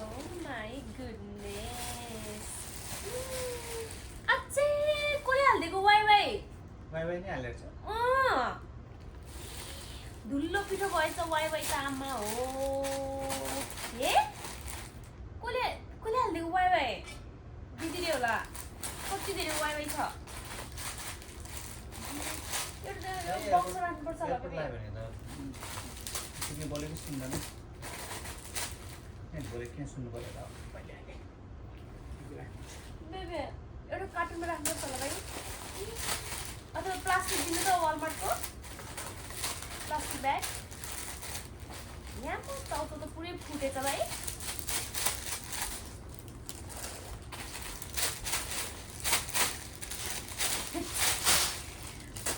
Oh my goodness. अच्छे कोले हाल्दिएको why why नै हालेको छ धुल्लो पिठो भएछ वाइ वाइ त आमा हो ए कोले हाल्दिएको वाइ वाइ दिदीले होला कति धेरै वाइ वाइ छ एउटा बक्स राख्नुपर्छ होला भने त तिमी बोलेको सुन्दैन बोलेको किन सुन्नु पर्यो त बेबे एउटा कार्टुनमा राख्नुपर्छ होला भाइ अथवा प्लास्टिक दिनु त वालमार्टको प्लास्टिक ब्याग यहाँको टाउको त पुरै फुटेछ भाइ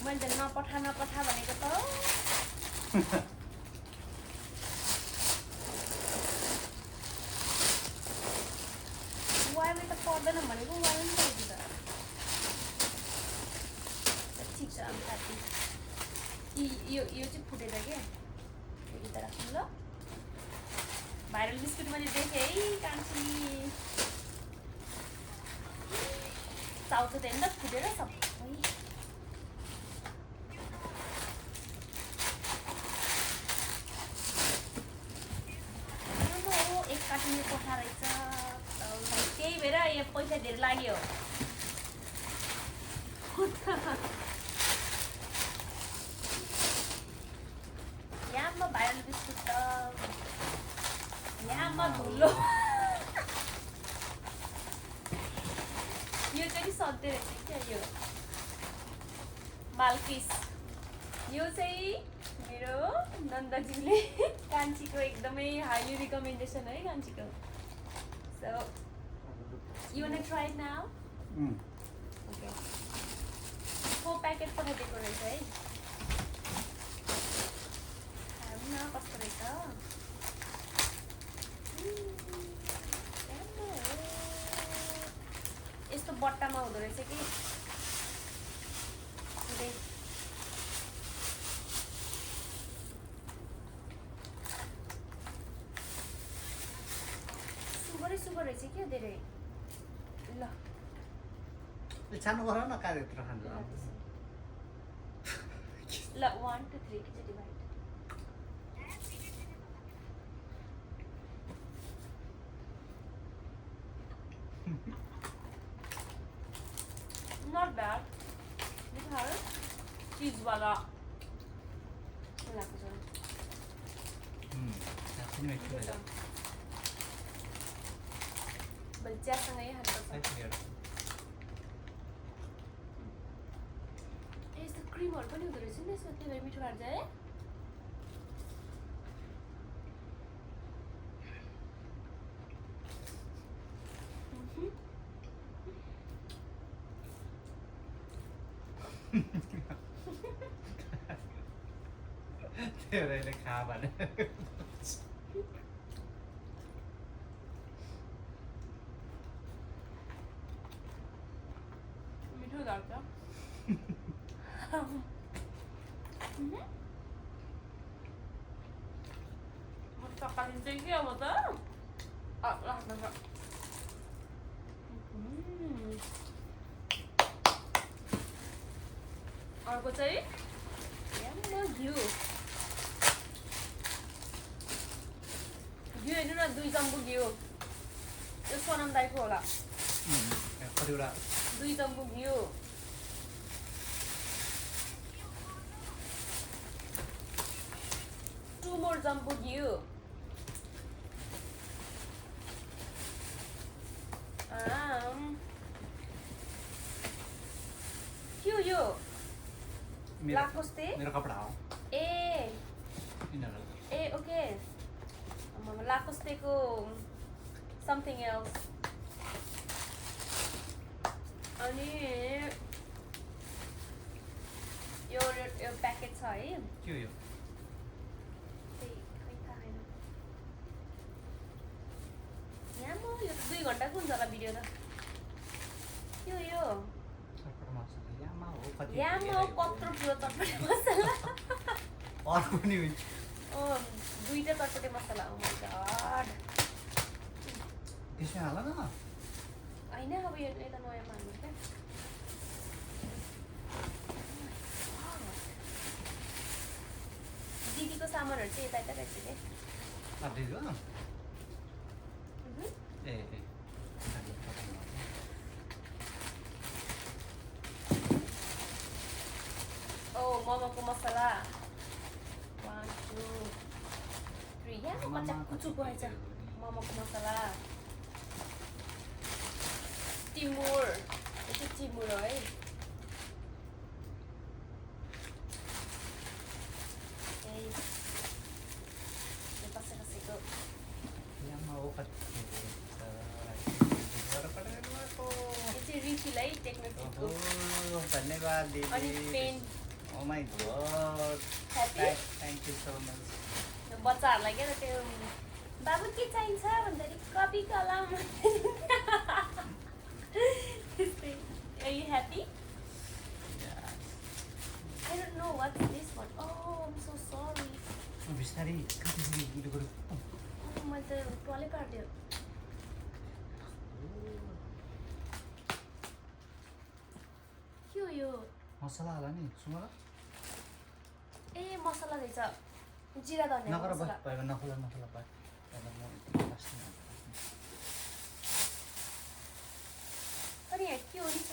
मैले नपठा भनेको त वाइमा त पर्दैन भनेको वाइ पनि पर्छ त ठिक छ अब साथी यो चाहिँ फुटेछ क्या यता राख्नु ल भाइरल बिस्कुट मैले देखेँ है कान्छी चाउको त हेर्नु त फुटेर सबै एक काटिने कोठा रहेछ त्यही भएर यहाँ पैसा धेरै लाग्यो यहाँमा भाइरल बिस्कुट त यहाँमा धुलो यो चाहिँ सधैँ रहेछ क्या यो मालकिस यो चाहिँ मेरो नन्दजीले कान्छीको एकदमै हाइली रिकमेन्डेसन है कान्छीको so you wanna try it now? Okay. 4 packet पठाइदिएको रहेछ है हेर्नु न कस्तो रहेछ यस्तो बट्टामा हुँदो रहेछ कि सुगर रहेछ क्या धेरै ल छान्नु गर न कार्यत्र खान्छ ल 1 2 3 के divide not bad this has cheese वाला लाग्छ बच्चासँगै खानुपर्छ यस्तो क्रिमहरू पनि हुँदो रहेछ नि यसमा त्यही भएर मिठो लाग्छ है त्यसले खा भने मिठो लाग्छ म चक्कालिन्छ कि अब त अर्को चाहिँ घिउ हेर्नु न 2 चम्पु घिउ यो सोनम दाइको होला 2 चम्पु घिउ 2 more चम्पु घिउ के हो यो लाकोस्ते मेरो कपडा हो ए ओके लाकोस्तेको समथिङ एल्स अनि यो प्याकेट छ है के हो यो यहाँ म यो त 2 घण्टाको हुन्छ होला भिडियो त के हो यो यामा कत्रो पुरो चटपटे मसला अर्को नि हुन्छ दुईटा चटपटे मसला oh my god त्यसमा हाल न हैन अब यो यता नयाँमा हाल्नु क्या दिदीको सामानहरु चाहिँ यता रहेछ के दिदीको ए oh momoको मसला 1 2 3 यहाँ बच्चा कुचु भएछ मोमोको मसला तिमुर यो चाहिँ तिमुर है धन्यवाद अनि pen oh my god Happy? thank you so much बच्चाहरुलाई के त्यो बाबु के चाहिन्छ भन्दाखेरि कपी कलम Are you happy? yeah I don't know what's this one. Oh, I'm so sorry. बिस्तारै काटिदिनु गिलो गरे Oh, मैले त टोले पार्दियो के हो यो मसला हाल नि सुन ए मसला रहेछ जिरा धनिया नगर मसला भयो नखोला मसला पाए अनि यहाँ के हो नि छ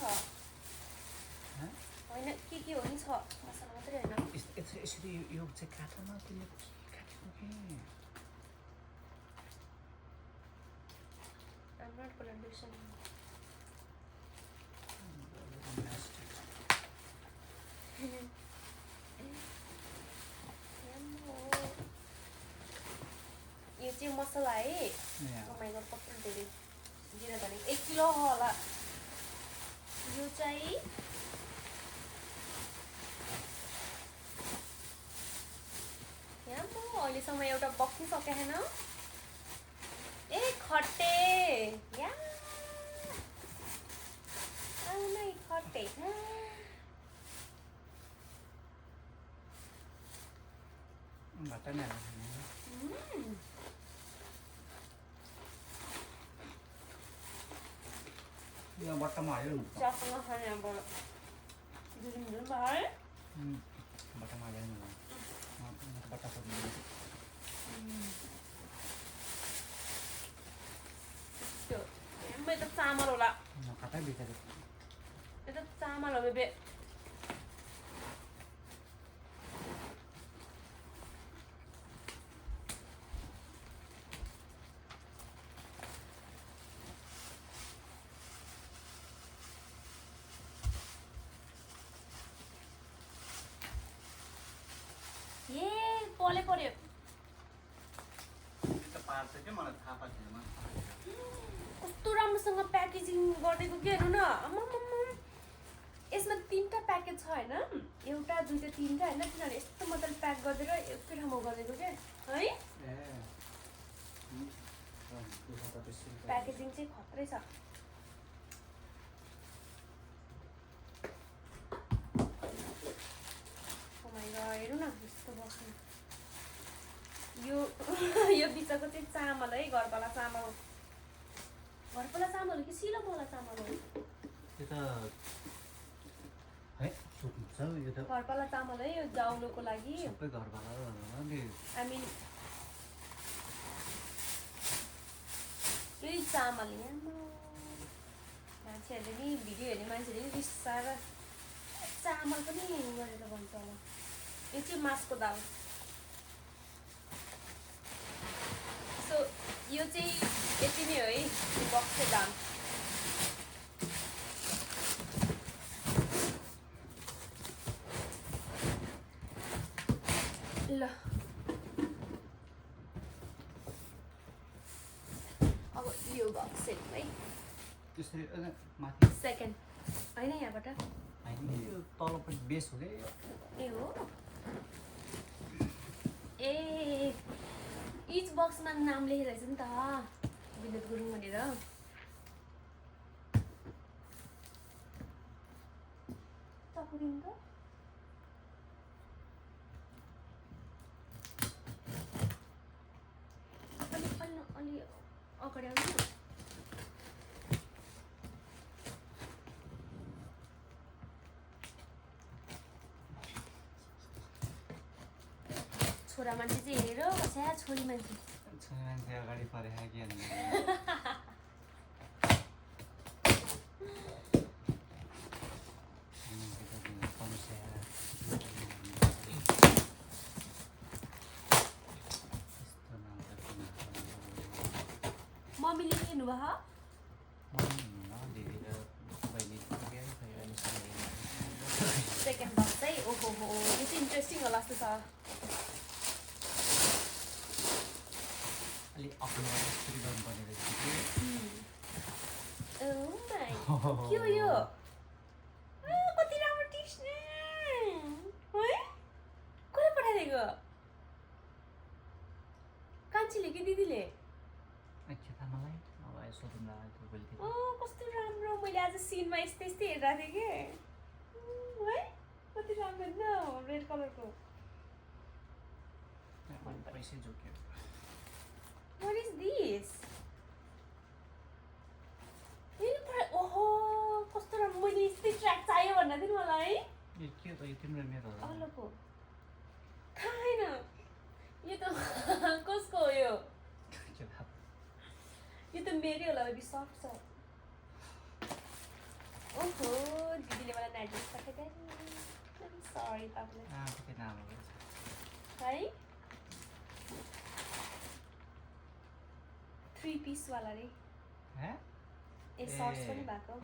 होइन के हो नि छ मसला मात्रै होइन यसरी यो चाहिँ काट्न तिमीले काटेको कि I'm not gonna do something. यो चाहिँ मसला है मैले कति धेरै जिरा धनिया 1 किलो होला यो चाहिँ यहाँ म अहिलेसम्म एउटा बक्नु सकेन ए खट्टे या नै खट्टे भट्टा नै यो बट्टामा हाल्यो चासँग खाने अब जुन भाइ बट्टामा हाल्यो नि बट्टा खोज्नु त्यो मेरो त चामल होला कतै बिचारे यो त चामल हो बेबे पले पर्यो कस्तो राम्रोसँग प्याकेजिङ गरेको के हेर्नु न यसमा 3टा प्याकेज छ हैन एउटा दुईटा तीनटा हैन तिनीहरु यस्तो मजाले प्याक गरेर एकै ठाउँमा गरेको के है प्याकेजिङ चाहिँ खत्रै छ ओ माय गॉड हेर्नु न यस्तो बस्नु यो बिचको चाहिँ चामल है घरपाला चामल कि सिलो मोला चामल हो यो त है सुक्छ यो त घरपाला चामल है यो जाउलोको लागि सबै घरपाला नि आई मिन यही चामल यहाँ मान्छेहरूले नि भिडियो हेर्ने मान्छेहरूले नि रिसाएर चामल पनि गरेर भन्छ होला यो चाहिँ मासको दाल सो यो चाहिँ यति नै हो है बक्सको दाम ल अब यो बक्स है त्यसरी माथि सेकेन्ड होइन यहाँबाट यो तल पनि बेस हो के ए हो ए इच बक्समा नाम लेखेर रहेछ नि त विनोद गुरुङ भनेर तपुरिङ त अगाडि आउनु छोरा मान्छे चाहिँ हेरेर बस्या छोरी मान्छे अगाडि परे कि मम्मीले लिनु भयो सेकेन्ड बक्स चाहिँ ओहो हो यो चाहिँ इन्ट्रेस्टिङ होला जस्तो छ अलि अप्लो सुरु गर्नुपर्ने रहेछ के हो यो कति राम्रो टिस्न है कसले पठाइदिएको कान्छीले कि दिदीले कस्तो राम्रो मैले आज सिनमा यस्तै यस्तै हेरिरहेको थिएँ कि है कति राम्रो होइन रेड कलरको What is this? ओहो कस्तो राम्रो मैले यस्तै ट्र्याक चाहियो भन्न थियो नि मलाई यो के हो यो तिम्रो मेरो हो अल्लको थाहा छैन यो त कसको हो यो त मेरै होला अलिक सफ्ट छ ओहो दिदीले मलाई नाइट ड्रेस पठाइदिए सरी तपाईँलाई है 3 piece वाला रे ए सर्ट्स पनि भएको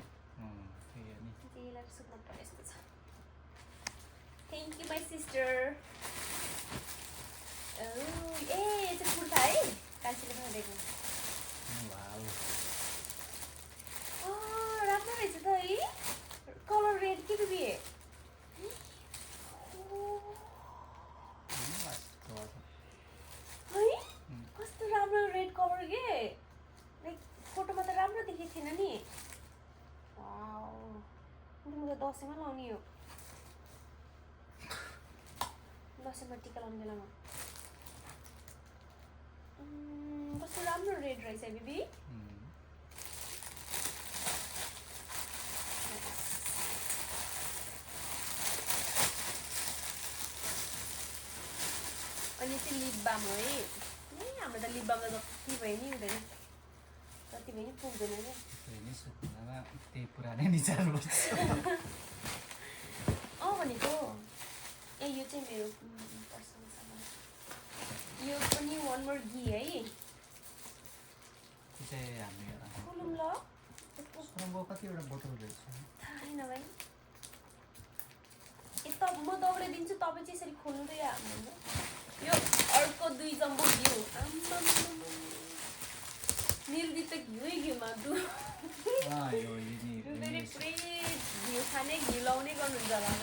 त्यसलाई सुत्नु पर्ने यस्तो छ थ्याङ्क यू माई सिस्टर ए चाहिँ कुर्ता है कान्छीले पठाइदिएको राम्रो रहेछ त है कलर रेड के बिबी है कस्तो राम्रो रेड कलर के लाइक फोटोमा त राम्रो देखेको थिएन नि म त दसैँमा लाउने हो दसैँमा टिका लाउने बेलामा कस्तो राम्रो रेड रहेछ बिबी अनि चाहिँ लिप बाम हो है हाम्रो त लिप बाम त जति भयो नि हुँदैन जति भयो नि पुग्दैन क्या त्यही पुरानै निचार भनेको ए यो चाहिँ मेरो पर्सनल सामान यो पनि वान मोर घी है खोलौँ ल कतिवटा बोतल रहेछ थाहा छैन भाइ म दौडाइदिन्छु तपाईँ चाहिँ यसरी खोल्नु त हाम्रो यो अर्को 2 चम्मच घिउ निर्दित त घिउमा फेरि पुरै घिउ खाने घिउ लाउने गर्नुहुन्छ होला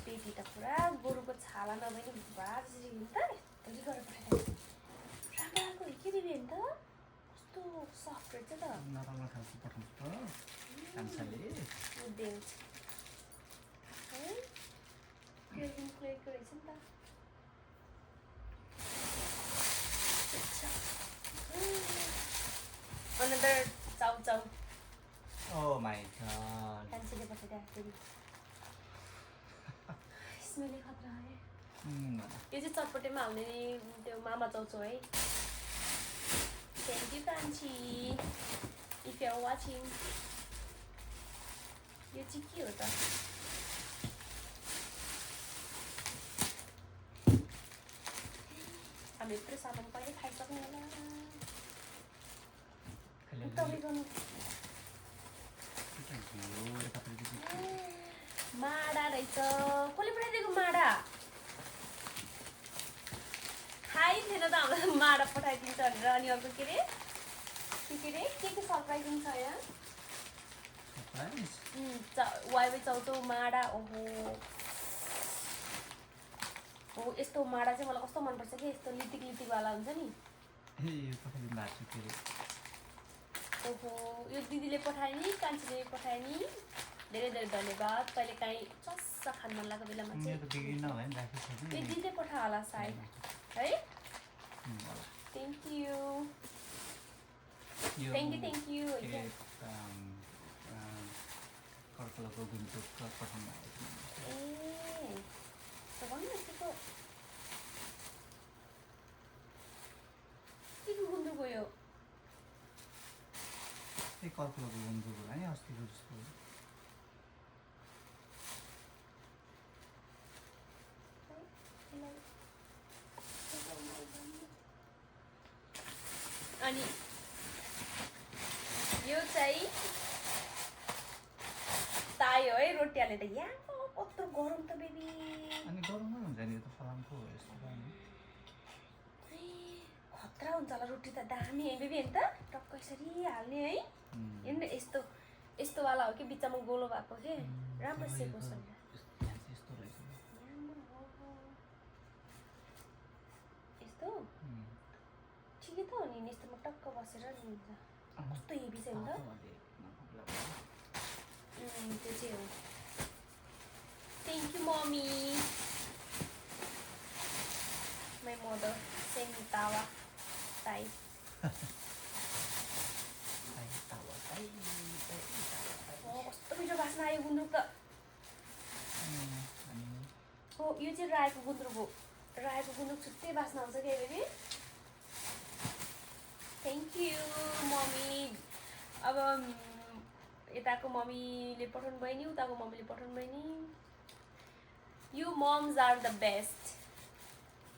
पेटी त पुरा गोरुको छाला नभए नि भुवा जसरी नि त यस्तरी गरेर पठाइदिएको राम्रो के दिने नि त कस्तो सफ्ट रहेछ त नराम्रो खालको पठाउँछ त कान्छाले देउछ है क्रेडिङ क्लेको रहेछ नि त Another chow chow. Oh my god. कान्छीले पठाइदिएको फेरि स्मेलले खतरा है यो चाहिँ चटपटेमा हाल्ने त्यो मामा चाउचाउ है थ्याङ्क यू कान्छी इफ यु आर वाचिङ यो चाहिँ के हो त हामी यत्रो सामान कहिले खाइसक्ने होला माडा रहेछ कसले पठाइदिएको माडा खाइ थिएन त हामीलाई माडा पठाइदिन्छ भनेर अनि अर्को के रे के सरप्राइजिङ छ यहाँ वाइवाई चाउचाउ माडा ओहो हो यस्तो माडा चाहिँ मलाई कस्तो मनपर्छ कि यस्तो लिटिक वाला हुन्छ नि ओहो यो दिदीले पठाए नि कान्छीले पठाए नि धेरै धेरै धन्यवाद कहिले काहीँ चस्सा खान मन लागेको बेलामा चाहिँ यो दिदीले पठायो होला सायद है Thank you. यो Thank you. के कर्कलको गुन्द्रुक पठाउनु भएको ए त भन्नु न के गुन्द्रुक हो यो त्यही कर्कलको गुन्द्रुक होला नि अस्तिको जस्तो अनि यो चाहिँ तायो है रोटी हालेर यहाँ कत्रो गरम त बेबी अनि गरममै हुन्छ नि यो त फलामको हो यस्तो पनि खतरा हुन्छ होला रोटी त दामी है बेबी अन्त टक्क यसरी हाल्ने है हेर्नु यस्तो यस्तोवाला हो कि बिचमा गोलो भएको के राम्रो सेको छ यस्तो रहेछ यस्तो ठिकै त हो नि यस्तोमा टक्क बसेर नि हुन्छ कस्तो हेभी छ नि त त्यो चाहिँ हो thank you mummy my mother send me तावा ताई कस्तो मिठो बास्ना आयो गुन्द्रुक त हो यो चाहिँ रायोको गुन्द्रुक हो रायोको गुन्द्रुक छुट्टै बास्ना आउँछ क्या बेबी थ्याङ्क यू मम्मी अब यताको मम्मीले पठाउनु भयो नि उताको मम्मीले पठाउनु भयो नि you mums are the best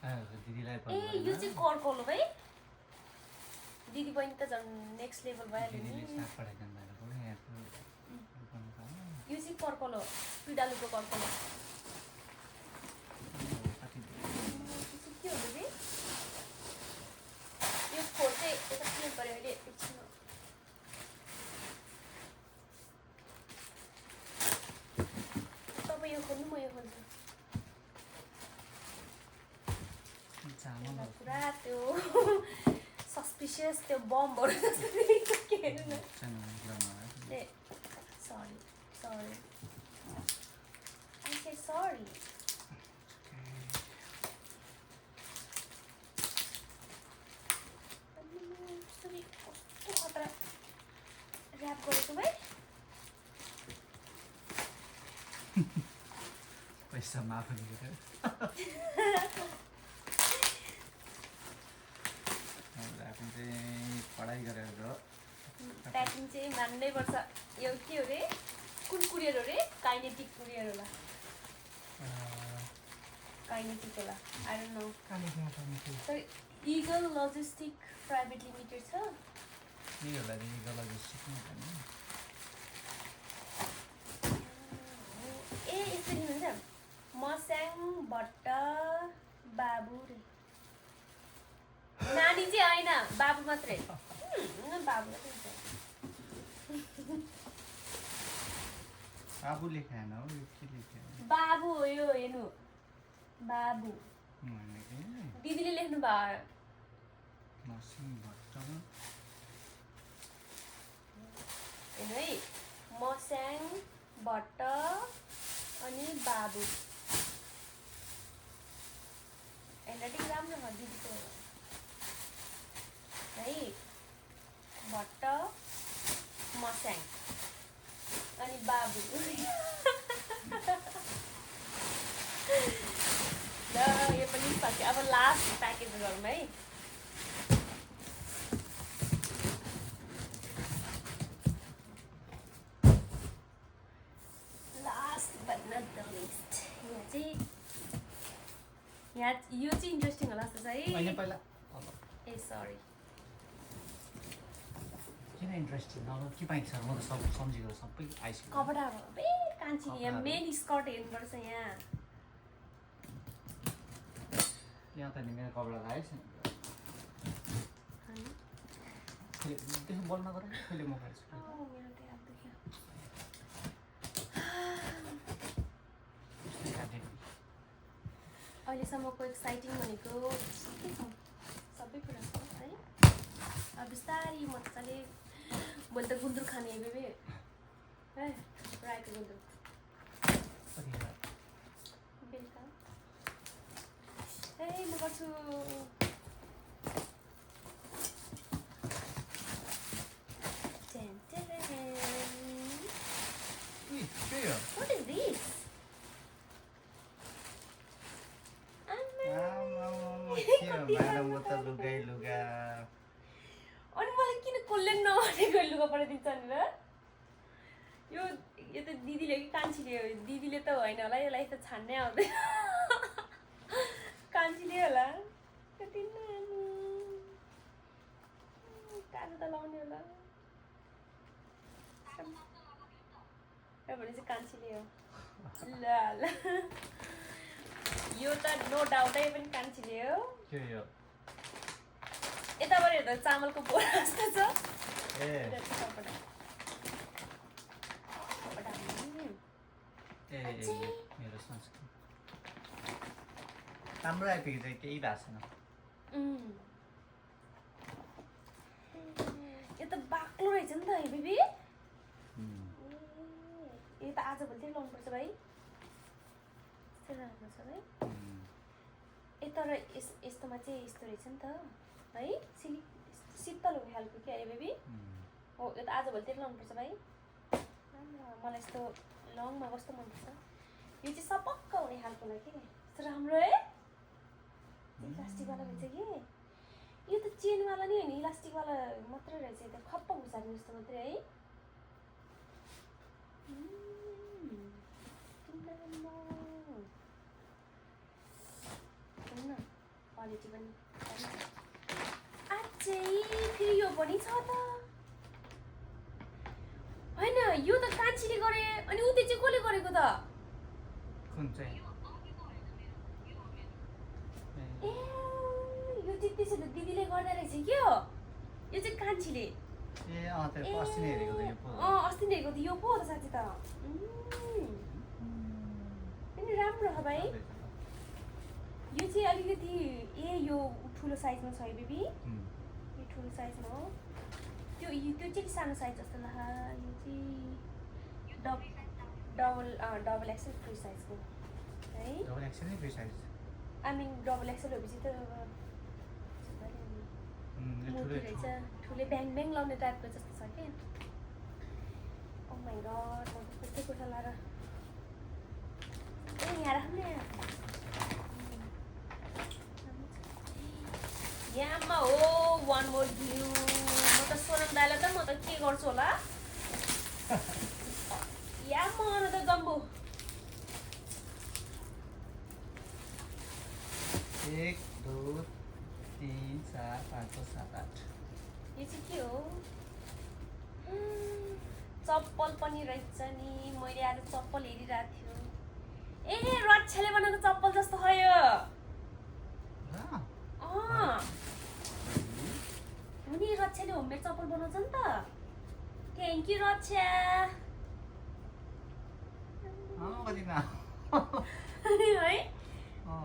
दिदीलाई ए यो चाहिँ कर्कल हो है दिदी बहिनी त झन् नेक्स्ट लेभल भइहाल्यो नि यो चाहिँ कर्कल हो पिडालुको कर्कल हो के हो दिदी यो खोर चाहिँ यता किन पऱ्यो अहिले एकछिन तपाईँ यो खोल्नु म यो खोल्छु पुरा त्यो सस्पिसियस त्यो बमहरू जस्तो देखेको के हेर्नु न ए sorry sorry I say sorry कस्तो खतरा ऱ्याप गरेको भाइ पैसा माफ गरेर प्याकिङ चाहिँ पढाइ गरेर प्याकिङ चाहिँ मान्नै पर्छ यो के हो रे कुन कुरियर हो रे काइनेटिक कुरियर होला काइनेटिक होला आई डोन्ट नो तर इगल लजिस्टिक प्राइभेट लिमिटेड छ यही होला इगल लजिस्टिक नै हो नि ए यसरी हुन्छ मस्याङ भट्ट बाबु रे नानी चाहिँ होइन बाबु मात्रै बाबु मात्रै हुन्छ बाबु लेखाएन हो यो के लेख्यो बाबु हो यो हेर्नु बाबु दिदीले लेख्नु भयो मसिङ भट्ट हेर्नु है मस्याङ भट्ट अनि बाबु ह्यान्डराइटिङ राम्रो छ दिदीको है भट्ट मस्याङ अनि बाबु ल यो पनि सक्यो अब लास्ट प्याकेज गरौँ है last but not the least यहाँ चाहिँ यो चाहिँ इन्ट्रेस्टिङ होला जस्तो छ है पहिला ए सरी किन इन्ट्रेस्टिङ अब के पाइन्छ म त सब सम्झेको सबै आइसक्यो कपडाहरू बे कान्छी यहाँ मेन स्कर्ट हेर्नुपर्छ यहाँ यहाँ त नि मेरो कपडा आएछ नि त्यसो बोल नगर कहिले म खान्छु अहिलेसम्मको एक्साइटिङ भनेको के छ सबै कुरा छ है अब बिस्तारै मजाले भोलि त गुन्द्रुक खाने बेबी है रायोको गुन्द्रुक बेलुका ए म गर्छु म्याडमको त लुगै लुगा अनि मलाई किन कसले नभनेको लुगा पठाइदिन्छ भनेर यो त दिदीले कि कान्छीले हो दिदीले त होइन होला यसलाई त छान्नै आउँदैन कान्छीले होला कति नानी कालो त लाउने होला भने चाहिँ कान्छीले हो ल ल यो त नो डाउटै पनि कान्छीले हो के यो यताबाट हेर्दा चामलको बोरा जस्तो छ ए ए मेरो सनस्क्रिन राम्रो आइपुग्यो चाहिँ केही भएको छैन यो त बाक्लो रहेछ नि त है बेबी यो त आजभोलि लाउनुपर्छ भाइ यस्तै राख्नुपर्छ है तर यस्तोमा चाहिँ यस्तो रहेछ नि त है शीतल हुने खालको क्या है बेबी हो यो त आजभोलि त्यही लाउनुपर्छ भाइ मलाई यस्तो लङमा कस्तो मनपर्छ यो चाहिँ सपक्क हुने खालको लाग्यो कि यस्तो राम्रो है इलास्टिकवाला भन्छ कि यो त चेनवाला नै होइन इलास्टिकवाला मात्रै रहेछ त्यो खप्प घुसार्ने जस्तो मात्रै है क्वालिटी पनि अझै फेरि यो पनि छ त होइन यो त कान्छीले गरे अनि उते चाहिँ कसले गरेको त कुन चाहिँ ए यो चाहिँ त्यसो त दिदीले गर्दा रहेछ के हो यो चाहिँ कान्छीले ए त्यो अस्ति नै हेरेको त यो पो अस्ति नै हेरेको त यो पो हो त साँच्ची त अनि राम्रो छ भाइ यो चाहिँ अलिकति यो ठुलो साइजमा छ है बेबी यो ठुलो साइजमा हो त्यो चाहिँ सानो साइज जस्तो लाग्छ यो चाहिँ डबल एक्सेल फ्री साइजको है डबल एक्सेल नै free size I mean double XL भएपछि त मोटी रहेछ ठुलै ब्याङ ब्याङ लाउने टाइपको जस्तो छ कि ओ माइ गड म कस्तो कुर्ता लाएर ए यहाँ राख्नु यहाँमा हो वान मोर भ्यू म त सोनम दाइलाई त म त के गर्छु होला यहाँमा आउनु त जम्बु 1 2 3 4 5 6 7 8 यो चाहिँ के हो चप्पल पनि रहेछ नि मैले आज चप्पल हेरिरहेको थियो ए रक्षाले बनाएको चप्पल जस्तो हो यो नि रक्षाले होममेड चप्पल बनाउँछ नि त थ्याङ्क यू रक्षा है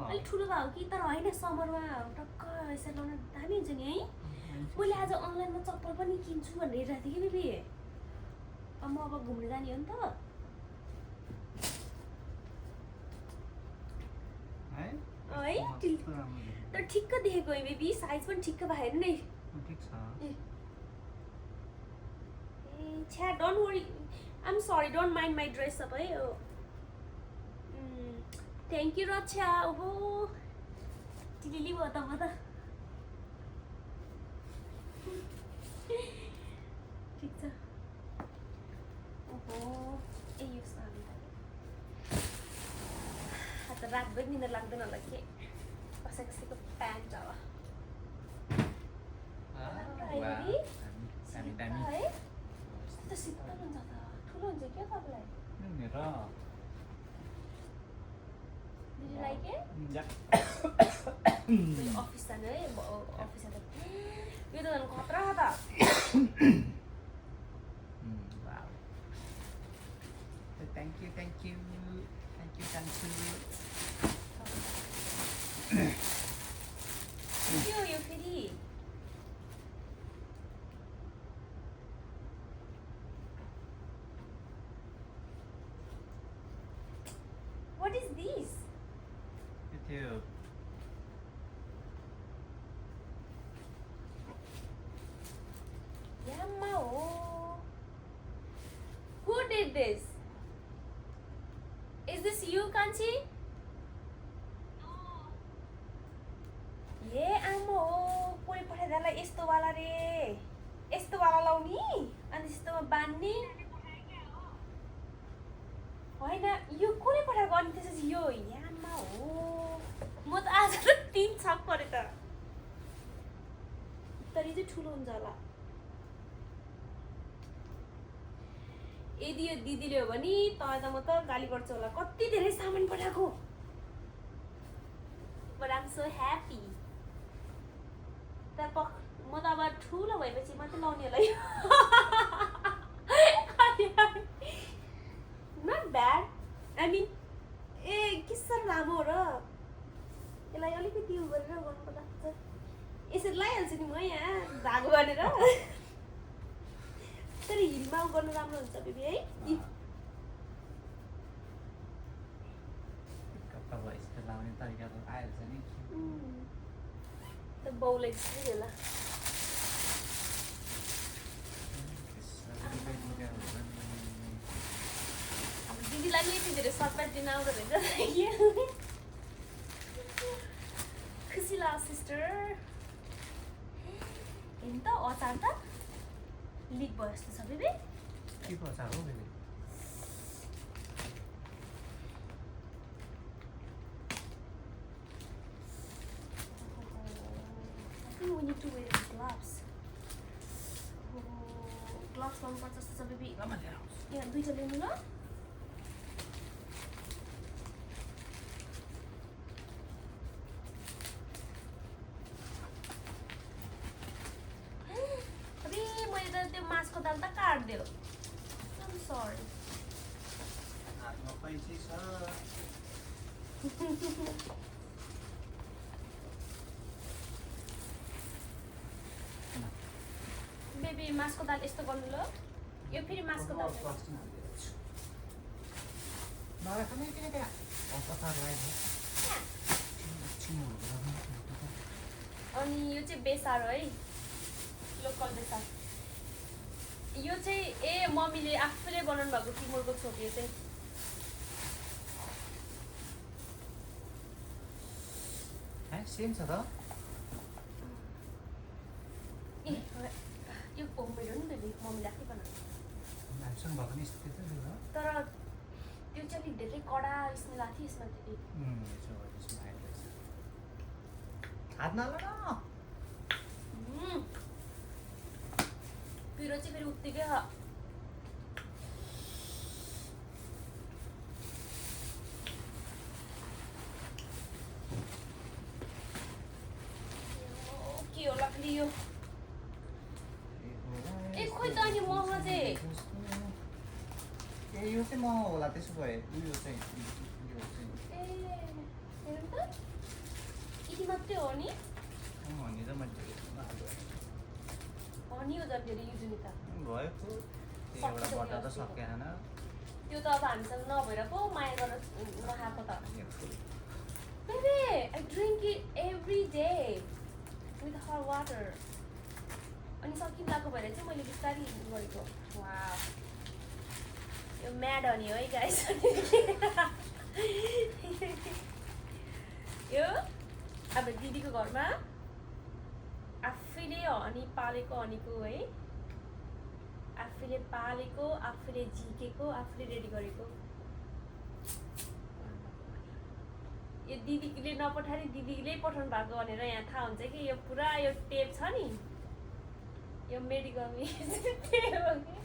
अलिक ठुलो भयो कि तर होइन समरमा टक्क यसरी लाउन दामी हुन्छ नि है मैले आज अनलाइनमा चप्पल पनि किन्छु भनेर हेरिरहेको थिएँ कि बेबी म अब घुम्न जाने हो नि त है तर ठिक्क देखेको है बेबी साइज पनि ठिक्क भयो नि ए छ्या don't worry I'm sorry don't mind my dress up है थ्याङ्क यू रक्षा ओहो चिलिली भयो त म त ठिक छ ओहो ए यो सानो त रातभरि निन्द्रा लाग्दैन होला के कसै कसैको प्यान्ट अब है त शीतल हुन्छ त ठुलो हुन्छ क्या तपाईँलाई Did you like it? Office जानु है अफिस जाँदा यो त झन् खतरा त थ्याङ्क यू के हो यो फेरि What is this? Yamma oh. Who did this? Is this you, Kanchi? रे यस्तो वाला लाउने अनि त्यस्तोमा बान्ने होइन यो कुनै पठाएको अनि त्यसपछि यो याममा हो म त आज त 3 छक परे त तर यो चाहिँ ठुलो हुन्छ होला यदि यो दिदीले हो भने त म त गाली गर्छु होला कति धेरै सामान पठाएको but I'm so happy तर म त अब ठुलो भएपछि मात्रै लाउने होला not bad I mean के साह्रो लामो हो र यसलाई अलिकति उयो गरेर गर्नुपर्दा यसरी लगाइहाल्छु नि म यहाँ धागो गरेर तर हिलमा गर्नु राम्रो हुन्छ बेबी है कपडा भएपछि त लाउने तरिका त आइहाल्छ नि त बाउलाई चाहिँ होला अब दिदीलाई नि यति धेरै सरप्राइज दिन आउँदो रहेछ खुसी लाग्यो सिस्टर हेर्नु त अचार त लिक भयो जस्तो छ बेबी के को अचार हो baby we need to wear gloves. Gloves लाउनुपर्छ जस्तो छ बेबी लामा लिएर आउँछु यहाँ दुईटा लिनु ल अबे मैले त त्यो मासको दाल त काट्दियो I'm sorry हातमा पैँची छ बेबी मासको दाल यस्तो गर्नु ल यो फेरि मासको दाल अनि यो चाहिँ बेसार है लोकल बेसार यो चाहिँ मम्मीले आफूले बनाउनु भएको टिमुरको छोपी चाहिँ सेम छ त यो होममेड हो नि बेबी मम्मीले आफै बनाएको हामीसँग भएको नि यस्तो थियो नि तर त्यो चाहिँ अलिक धेरै कडा स्मेल आएको थियो यसमा बेबी हात नला पिरो चाहिँ फेरि उत्तिकै छ के होला फेरि यो खोइ त अनि मह चाहिँ यो चाहिँ मह होला त्यसो भए उयो चाहिँ हेरौँ त यति मात्रै हो नि हनी र मैले हनी हो झन् फेरि युजुनी त भयो एउटा बटा त सकेन त्यो त अब हामीसँग नभएर पो माया गरेर नखाएको त baby I drink it every day with hot water अनि सकिँदाको भएर चाहिँ मैले बिस्तारै गरेको वाउ यो म्याड हनी हो है गाइस यो अब दिदीको घरमा आफैले हनी पालेको हनीको है आफैले पालेको आफैले झिकेको आफैले रेडी गरेको यो दिदीले नपठाए दिदीले पठाउनु भएको भनेर यहाँ थाहा हुन्छ कि यो पुरा यो टेप छ नि यो मेडिकल टेप हो कि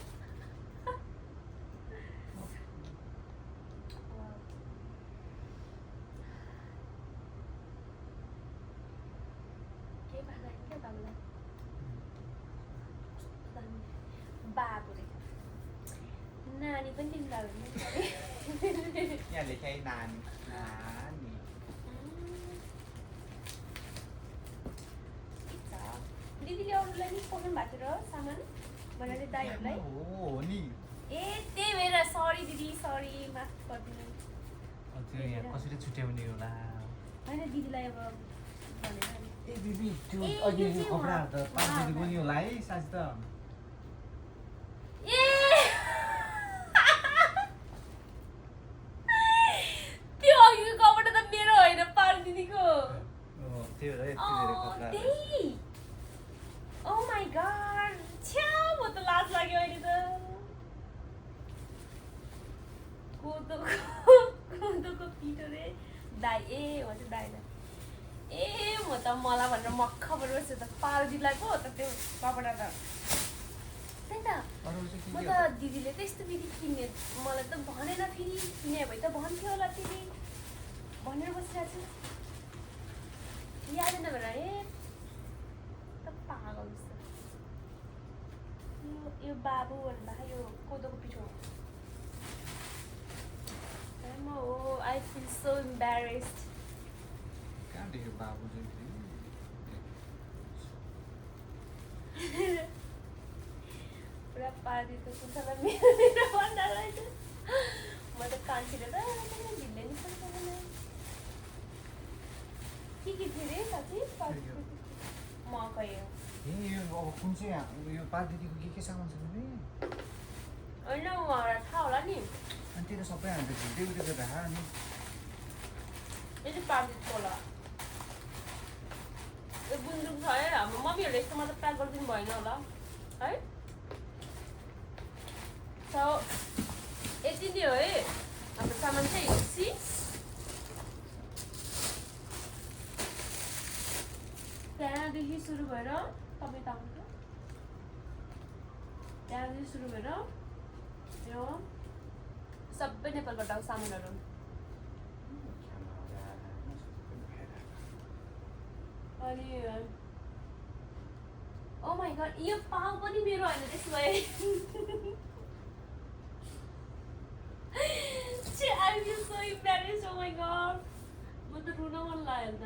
बाबुले नानी पनि तिमीलाई यहाँ लेखाइ नानी नानी दिदीले अरूलाई नि पठाउनु भएको थियो र सामान भनेर दाइहरूलाई हो नि त्यही भएर सरी दिदी सरी माफ गरिदिनु त्यो यहाँ कसरी छुट्याउने होला होइन दिदीलाई अब भनेर ए दिदी त्यो अघि कपडाहरू त 5 दिदी पनि होला है साँच्ची त त्यो अघिको कपडा त मेरो होइन पार दिदीको त्यो यति धेरै कपडा Oh my गॉड छ्या म त लाज लाग्यो अहिले त कोदोको पिठो रे दाइ ए भन्छ दाइलाई ए म त मलाई भनेर मक्ख परेर बस्छु त पार्दिलाई पो त त्यो कपडा त त्यही त म त दिदीले त यस्तो बिदी किन्ने मलाई त भनेन फेरि किने भए त भन्थ्यो होला फेरि भनेर बसिरहेको छु यादैन भनेर ए त पागल जस्तो यो बाबु भन्दा यो कोदोको पिठो हो आई फिल सो इम्बेरेस्ड कहाँ देख्यो बाबु चाहिँ पुरा पार्टी त कुसालाई मेरो भन्दा रहेछ म त कान्छीले त ढिल्लै निस्कनु के थियो रे साथी मकै हो ए यो अब कुन चाहिँ यो पार्टीको के सामान छ नि होइन उहाँलाई थाहा होला नि अनि त्यो त सबै हामीले झुल्दै उयो गरेर राख अनि यो चाहिँ पार्टीको होला यो गुन्द्रुक छ है हाम्रो मम्मीहरूले यस्तोमा त प्याक गरिदिनु भएन होला है यति नै हो है हाम्रो सामान चाहिँ हिस्सी त्यहाँदेखि सुरु भएर तपाईँ त आउनु त्यहाँदेखि सुरु भएर यो सबै नेपालबाट आएको सामानहरू अनि ओ माई गड यो पाउ पनि मेरो होइन त्यसो भए I feel so embarrassed, oh my god. म त रुन मन लाग्यो त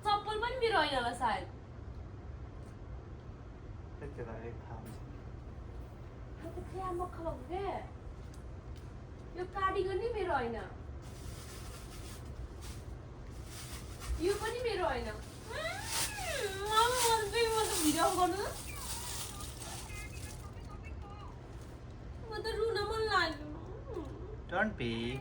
चप्पल पनि मेरो होइन होला सायद त्यहाँ मक्ख भएको क्या यो कार्डिगन नै मेरो होइन यो पनि मेरो होइन भिडियो गर्नु म त रुन मन लाग्यो Don't be.